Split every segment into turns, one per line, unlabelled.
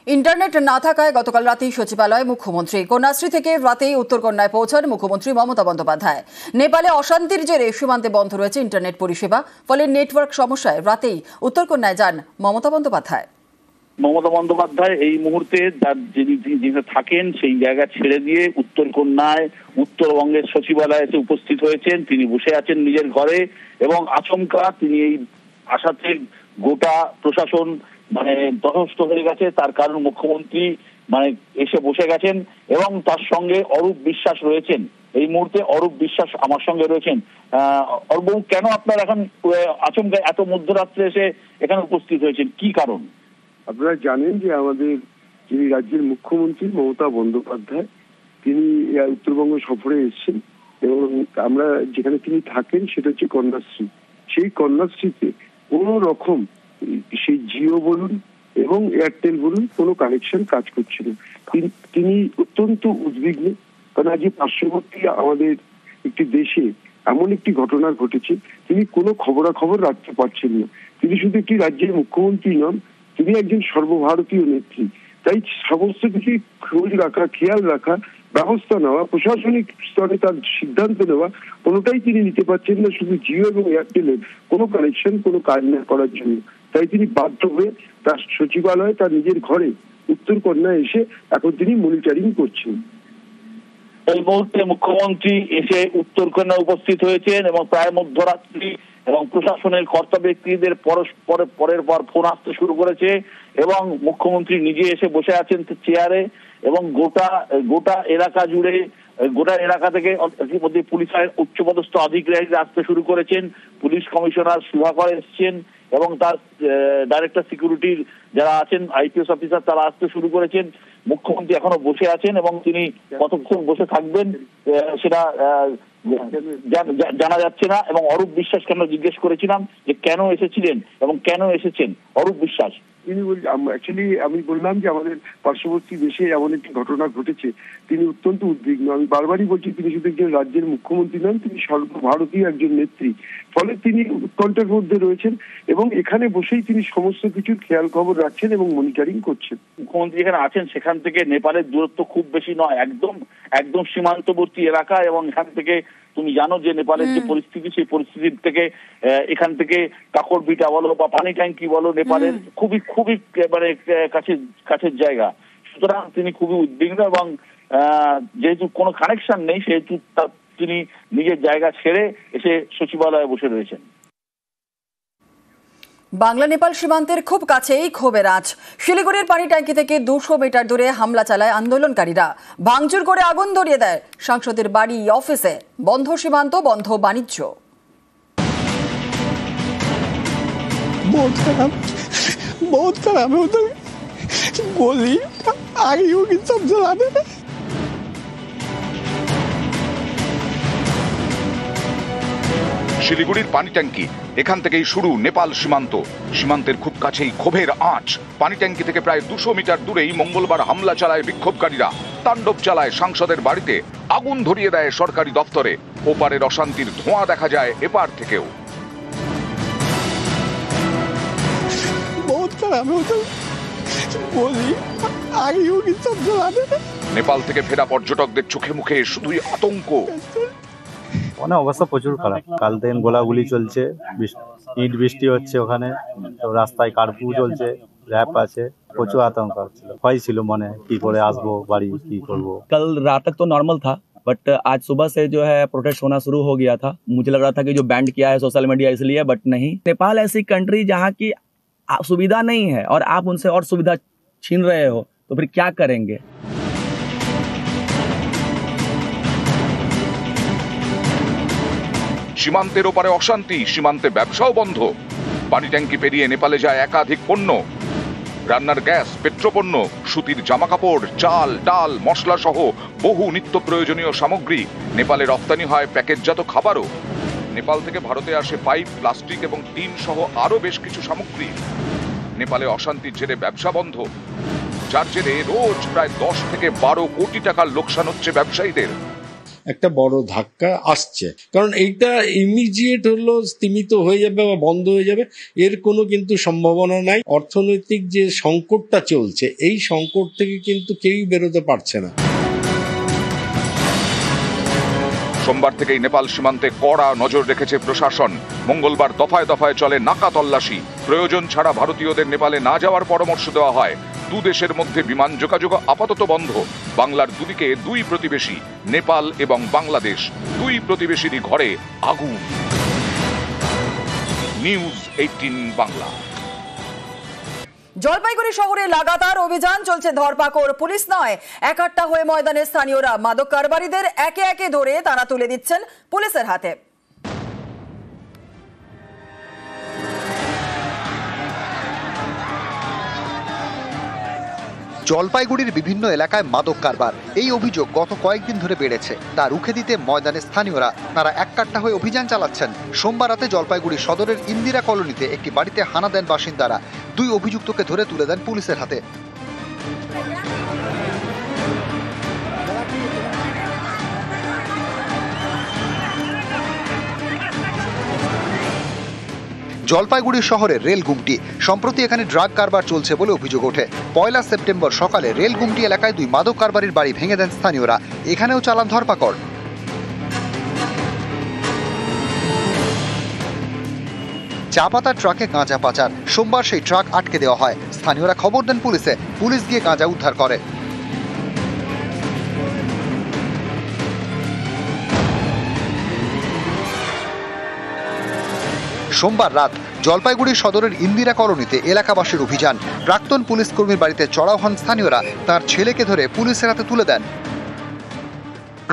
Internet না থাকায় গতকাল রাতেই সচিবালয়ে মুখ্যমন্ত্রী। কন্যাশ্রী থেকে রাতেই উত্তরকন্যায় পৌঁছান মুখ্যমন্ত্রী মমতা বন্দ্যোপাধ্যায়। নেপালে অশান্তির জেরে সীমান্তে বন্ধ রয়েছে ইন্টারনেট পরিষেবা, ফলে নেটওয়ার্ক সমস্যায় রাতেই উত্তরকন্যায় যান মমতা বন্দ্যোপাধ্যায়।
মমতা বন্দ্যোপাধ্যায় এই মুহূর্তে যিনি থাকেন সেই জায়গা ছেড়ে দিয়ে উত্তরকন্যায় উত্তরবঙ্গের সচিবালয়ে এসে উপস্থিত হয়েছেন। তিনি বসে আছেন নিজের ঘরে এবং আচমকা তিনি এই আসাতে গোটা প্রশাসন তটস্থ হয়ে গেছে। তার কারণ মুখ্যমন্ত্রী এসে বসে গেছেন এবং তার সঙ্গে অরূপ বিশ্বাস রয়েছেন। এই মুহূর্তে অরূপ বিশ্বাস আমার সঙ্গে রয়েছেন। অরূপ, কেন আপনার এখন আচমকা এত মধ্যরাত্রে এসে এখানে উপস্থিত হয়েছেন, কি কারণ?
আপনারা জানেন যে আমাদের যিনি রাজ্যের মুখ্যমন্ত্রী মমতা বন্দ্যোপাধ্যায়, তিনি উত্তরবঙ্গ সফরে এসেছেন এবং আমরা যেখানে তিনি থাকেন সেটা হচ্ছে কন্যাশ্রী। সেই কন্যাশ্রীতে কোনো রকম সেই জিও বলুন এবং এয়ারটেল বলুন কোনো কানেকশন কাজ করছিল। তিনি অত্যন্ত উদ্বিগ্ন, কারণ আজকে পার্শ্ববর্তী আমাদের একটি দেশে এমন একটি ঘটনা ঘটেছে, তিনি কোনো খবরাখবর রাখতে পারছেন না। তিনি শুধু একটি রাজ্যের মুখ্যমন্ত্রী নন, তিনি একজন সর্বভারতীয় নেত্রী। তাই সমস্ত কিছু খোঁজ রাখা, খেয়াল রাখা, ব্যবস্থা নেওয়া, প্রশাসনিক স্তরে তার সিদ্ধান্ত নেওয়া, কোনোটাই তিনি নিতে পারছেন না, শুধু জিও এবং এয়ারটেলের কোনো কানেকশন, কোনো কাজ না করার জন্য। তাই তিনি বাধ্য হয়ে তার সচিবালয়ে, তার নিজের ঘরে উত্তরকন্যায় এসে এখন তিনি মনিটরিং করছেন।
এই মুহূর্তে মুখ্যমন্ত্রী এসে উত্তরকন্যা উপস্থিত হয়েছেন এবং প্রায় মধ্যরাত্রি এবং প্রশাসনের কর্তা ব্যক্তিদের পরের পর ফোন আসতে শুরু করেছে এবং মুখ্যমন্ত্রী নিজে এসে বসে আছেন চেয়ারে এবং গোটা এলাকা জুড়ে, গোটা এলাকা থেকে ইতিমধ্যে পুলিশের উচ্চপদস্থ আধিকারিকরা আসতে শুরু করেছেন। পুলিশ কমিশনার সুধাকর এসছেন এবং তার ডাইরেক্টর সিকিউরিটির যারা আছেন আইপিএস অফিসার তারা আসতে শুরু করেছেন। মুখ্যমন্ত্রী এখনো বসে আছেন এবং তিনি কতক্ষণ বসে থাকবেন সেটা জানা যাচ্ছে না। এবং অরূপ বিশ্বাসকে আমরা জিজ্ঞেস করেছিলাম যে কেন এসেছিলেন এবং কেন এসেছেন। অরূপ বিশ্বাস
তিনি অ্যাকচুয়ালি আমি বললাম যে আমাদের পার্শ্ববর্তী দেশে এমন একটি ঘটনা ঘটেছে, তিনি অত্যন্ত উদ্বিগ্ন। আমি বারবারই বলছি, তিনি শুধু একজন রাজ্যের মুখ্যমন্ত্রী নন, তিনি সর্বভারতীয় একজন নেত্রী। ফলে তিনি উৎকণ্ঠার মধ্যে রয়েছেন এবং এখানে বসেই তিনি সমস্ত কিছুর খেয়াল খবর রাখছেন এবং মনিটরিং করছেন।
মুখ্যমন্ত্রী যেখানে আছেন সেখান থেকে নেপালের দূরত্ব খুব বেশি নয়, একদম সীমান্তবর্তী এলাকা এবং এখান থেকে তুমি জানো যে নেপালের যে পরিস্থিতি, সেই পরিস্থিতির থেকে এখান থেকে কাকরবিটা বলো বা পানি ট্যাঙ্কি বলো নেপালের খুবই কাছের জায়গা। সুতরাং তিনি খুবই উদ্বিগ্ন এবং যেহেতু কোনো কানেকশন নেই সেহেতু তিনি নিজের জায়গা ছেড়ে এসে সচিবালয়ে বসে রয়েছেন।
বাংলা নেপাল সীমান্তের খুব কাছেই ক্ষোভের আঁচ। শিলিগুড়ির পানি ট্যাঙ্কি থেকে 200 মিটার দূরে হামলা চালায় আন্দোলনকারীরা, ভাঙচুর করে আগুন ধরিয়ে দেয় সাংসদের বাড়ি, অফিসে। বন্ধ সীমান্ত, বন্ধ বাণিজ্য।
बहुत खराब है उधर, गोली आगे होगी, सब जला देना।
শিলিগুড়ির পানি ট্যাঙ্কি, এখান থেকেই শুরু নেপাল সীমান্ত। সীমান্তের খুব কাছেই ক্ষোভের আঁচ। পানি ট্যাঙ্কি থেকে প্রায় 200 মিটার দূরেই মঙ্গলবার হামলা চালায় বিক্ষোভকারীরা, তাণ্ডব চালায় সাংসদের বাড়িতে, আগুন ধরিয়ে দেয় সরকারি দপ্তরে। ওপারের অশান্তির ধোঁয়া দেখা যায় এপার থেকেও। নেপাল থেকে ফেরা পর্যটকদের চোখে মুখে শুধুই আতঙ্ক।
ওখানে অবস্থা প্রচুর খারাপ। কাল থেকে গোলাগুলি চলছে, ইট বৃষ্টি হচ্ছে, ওখানে তো রাস্তায় কারফিউ চলছে, র্যাপ আছে, প্রচুর আতঙ্ক ছিল, ভয় ছিল মনে কি করে আসবো বাড়ি, কি করবো।
कल रात तक तो नॉर्मल था, बट आज सुबह से जो है प्रोटेस्ट होना शुरू हो गया था। मुझे लग रहा था कि जो बैंड किया है सोशल मीडिया इसलिए, बट नहीं। नेपाल ऐसी कंट्री जहाँ की सुविधा नहीं है और आप उनसे और सुविधा छीन रहे हो, तो फिर क्या करेंगे।
সীমান্তের ওপারে অশান্তি, সীমান্তে ব্যবসাও বন্ধ। পানি ট্যাঙ্কি পেরিয়ে নেপালে যায় একাধিক পণ্য, রান্নার গ্যাস, পেট্রোপণ্য, সুতির জামা কাপড়, চাল, ডাল, মশলা সহ বহু নিত্য প্রয়োজনীয় সামগ্রী। নেপালে রপ্তানি হয় প্যাকেটজাত খাবারও। নেপাল থেকে ভারতে আসে পাইপ, প্লাস্টিক এবং টিন সহ আরো বেশ কিছু সামগ্রী। নেপালে অশান্তির জেরে ব্যবসা বন্ধ, যার জেরে রোজ প্রায় 10 থেকে 12 কোটি টাকার লোকসান হচ্ছে ব্যবসায়ীদের।
একটা বড় ধাক্কা আসছে, কারণ এইটা ইমিডিয়েট হলো স্তীমিত হয়ে যাবে বা বন্ধ হয়ে যাবে এর কোনো কিন্তু সম্ভাবনা নাই। অর্থনৈতিক যে সংকটটা চলছে এই সংকট থেকে কিন্তু কেউই বেরোতে পারছে না।
সোমবার থেকেই নেপাল সীমান্তে কড়া নজর রেখেছে প্রশাসন। মঙ্গলবার দফায় দফায় চলে নাকা তল্লাশি। প্রয়োজন ছাড়া ভারতীয়দের নেপালে না যাওয়ার পরামর্শ দেওয়া হয়। দু দেশের মধ্যে বিমান যোগাযোগ আপাতত বন্ধ। বাংলার দুদিকে দুই প্রতিবেশী, নেপাল এবং বাংলাদেশ। দুই প্রতিবেশীরই ঘরে আগুন। নিউজ 18 বাংলা।
জলপাইগুড়ি শহরে লাগাতার অভিযান চলছে, ধরপাকড় পুলিশ নয় একাট্টা হয়ে ময়দানের স্থানীয়রা মাদক কারবারিদের একে একে ধরে তারা তুলে দিচ্ছেন পুলিশের হাতে।
জলপাইগুড়ির বিভিন্ন এলাকায় মাদক কারবার, এই অভিযোগ গত কয়েকদিন ধরে বেড়েছে। তা রুখে দিতে ময়দানের স্থানীয়রা তারা এককাট্টা হয়ে অভিযান চালাচ্ছেন। সোমবার রাতে জলপাইগুড়ি সদরের ইন্দিরা কলোনিতে একটি বাড়িতে হানা দেন বাসিন্দারা। দুই অভিযুক্তকে ধরে তুলে দেন পুলিশের হাতে। জলপাইগুড়ি শহরের রেল গুমটি, সম্প্রতি এখানে ড্রাগ কারবার চলছে বলে অভিযোগ ওঠে। 1 সেপ্টেম্বর সকালে রেল গুমটি এলাকায় দুই মাদক কারবারির বাড়ি ভেঙে দেন স্থানীয়রা। এখানেও চালান ধরপাকড়। চা পাতার ট্রাকে গাঁজা পাচার, সোমবার সেই ট্রাক আটকে দেওয়া হয়। স্থানীয়রা খবর দেন পুলিশে, পুলিশ গিয়ে গাঁজা উদ্ধার করে। সোমবার রাত জলপাইগুড়ি সদরের ইন্দিরা কলোনিতে এলাকাবাসীর অভিযান। প্রাক্তন পুলিশ কর্মীর বাড়িতে চড়াও হন স্থানীয়রা, তার ছেলেকে ধরে পুলিশের হাতে তুলে দেন।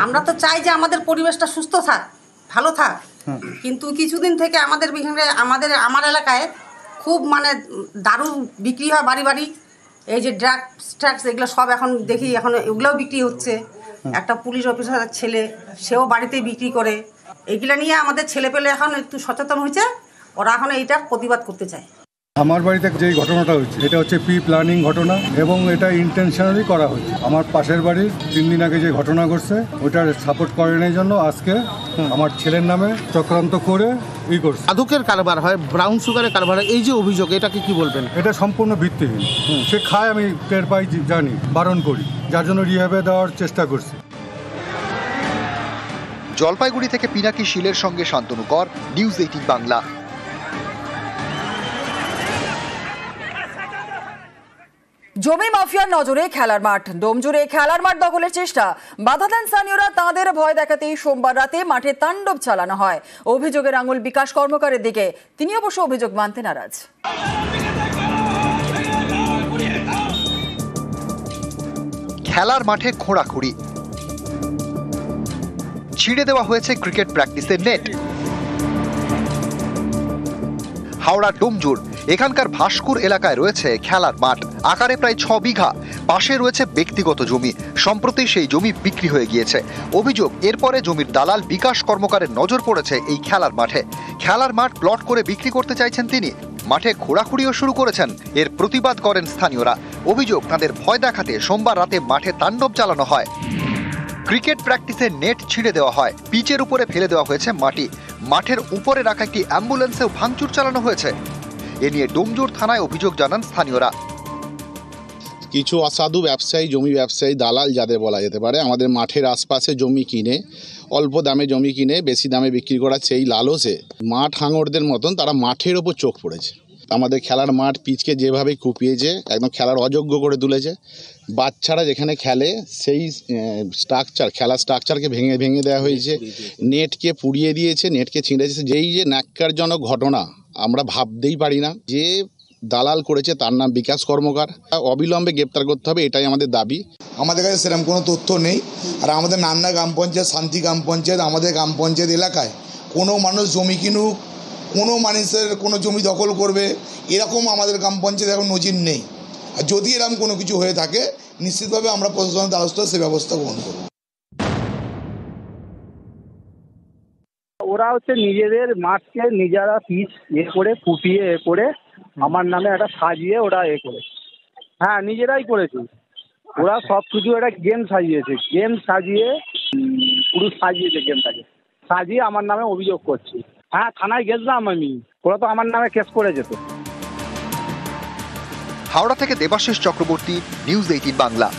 আমরা তো চাই যে আমাদের পরিবেশটা সুস্থ থাক, ভালো থাক, কিন্তু কিছুদিন থেকে আমার এলাকায় খুব দারু বিক্রি হয় বাড়ি বাড়ি। এই যে ড্রাগস এগুলো সব এখন দেখি, এখন এগুলোও বিক্রি হচ্ছে। একটা পুলিশ অফিসারের ছেলে, সেও বাড়িতেই বিক্রি করে। এইগুলো নিয়ে আমাদের ছেলেপেলে এখন একটু সচেতন হয়েছে, ওরা এখন এইটার প্রতিবাদ করতে চায়।
আমার বাড়িতে যে ঘটনাটা হচ্ছে এটা হচ্ছে প্রি প্ল্যানিং ঘটনা এবং এটা ইন্টেনশনালি করা হচ্ছে। আমার পাশের বাড়ির 3 দিন আগে যে ঘটনা ঘটছে ওটার সাপোর্ট করানোর জন্য আজকে আমার ছেলের নামে চক্রান্ত করে করছে।
মাদকের কারবার হয়, ব্রাউন সুগারের কারবার হয়, এই যে অভিযোগ, এটাকে কি বলবেন?
এটা সম্পূর্ণ ভিত্তিহীন। সে খায়, আমি টের পাই, জানি, বারণ করি, যার জন্য রিহ্যাবে দেওয়ার চেষ্টা করছি।
জলপাইগুড়ি থেকে পিনাকি শীলের সঙ্গে শান্তনু কর, নিউজ 18 বাংলা।
জমি মাফিয়ার নজরে খেলার মাঠ, ডোমজুড়ে খেলার মাঠ দখলের চেষ্টা, বাধা দেন স্থানীয়রা। তাঁদের ভয় দেখাতেই সোমবার রাতে মাঠে তাণ্ডব চালানো হয়। অভিযোগের আঙুল বিকাশ কর্মকারের দিকে, তিনি অবশ্য অভিযোগ মানতে নারাজ।
খেলার মাঠে খোঁড়াখুড়ি, ছিঁড়ে দেওয়া হয়েছে ক্রিকেট প্র্যাকটিসের নেট। হাওড়া ডোমজুর, এখানকার ভাস্কুর এলাকায় রয়েছে খেলার মাঠ, আকারে প্রায় 6 বিঘা। পাশে রয়েছে ব্যক্তিগত জমি, সম্প্রতি সেই জমি বিক্রি হয়ে গিয়েছে। অভিযোগ, এরপরে জমির দালাল বিকাশ কর্মকারের নজর পড়েছে এই খেলার মাঠে। খেলার মাঠ প্লট করে বিক্রি করতে চাইছেন তিনি। মাঠে খোঁড়াখুড়িও শুরু করেছেন। এর প্রতিবাদ করেন স্থানীয়রা। অভিযোগ, তাদের ভয় দেখাতে সোমবার রাতে মাঠে তাণ্ডব চালানো হয়। ক্রিকেট প্র্যাকটিসের নেট ছিঁড়ে দেওয়া হয়, পিচের উপরে ফেলে দেওয়া হয়েছে মাটি। মাঠের উপরে রাখা একটি অ্যাম্বুলেন্সেও ভাঙচুর চালানো হয়েছে। এ নিয়ে ডোমজুর থানায় অভিযোগ জানান স্থানীয়রা।
কিছু অসাধু ব্যবসায়ী, জমি ব্যবসায়ী, দালাল যাদের বলা যেতে পারে, আমাদের মাঠের আশপাশে জমি কিনে, অল্প দামে জমি কিনে বেশি দামে বিক্রি করা, সেই লালসে মাঠ হাঙড়দের মতন তারা মাঠের ওপর চোখ পড়েছে। আমাদের খেলার মাঠ পিচকে যেভাবে কুপিয়েছে, একদম খেলার অযোগ্য করে তুলেছে। বাচ্চারা যেখানে খেলে সেই খেলার স্ট্রাকচারকে ভেঙে ভেঙে দেওয়া হয়েছে, নেটকে পুড়িয়ে দিয়েছে, নেটকে ছিঁড়েছে। যেই যে ন্যাক্কারজনক ঘটনা আমরা ভাবতেই পারি না। যে দালাল করেছে তার নাম বিকাশ কর্মকার, অবিলম্বে গ্রেপ্তার করতে হবে, এটাই আমাদের দাবি।
আমাদের কাছে সেরকম কোনো তথ্য নেই। আর আমাদের নান্না গ্রাম পঞ্চায়েত, শান্তি গ্রাম পঞ্চায়েত, আমাদের গ্রাম পঞ্চায়েত এলাকায় কোনো মানুষ জমি কিনুক, কোনো মানুষের কোনো জমি দখল করবে, এরকম আমাদের গ্রাম পঞ্চায়েত এখন নজির নেই। আর যদি এরকম কোনো কিছু হয়ে থাকে, নিশ্চিতভাবে আমরা প্রশাসনের দ্বারস্থ সে ব্যবস্থা গ্রহণ করব।
ওরা হচ্ছে নিজেদের মাঠকে নিজেরা পিচ করে ফুটিয়ে করে আমার নামে একটা সাজিয়ে ওরা করে, হ্যাঁ নিজেরাই করেছে। ওরা সব কিছু একটা গেম সাজিয়েছে, গেম সাজিয়ে পুরো সাজিয়েছে গেমটাকে, সাজিয়ে আমার নামে অভিযোগ করছে। হ্যাঁ, থানায় গেছিলাম আমি, ওরা তো আমার নামে কেস করে যেত।
হাওড়া থেকে দেবাশিস চক্রবর্তী, নিউজ 18 বাংলা।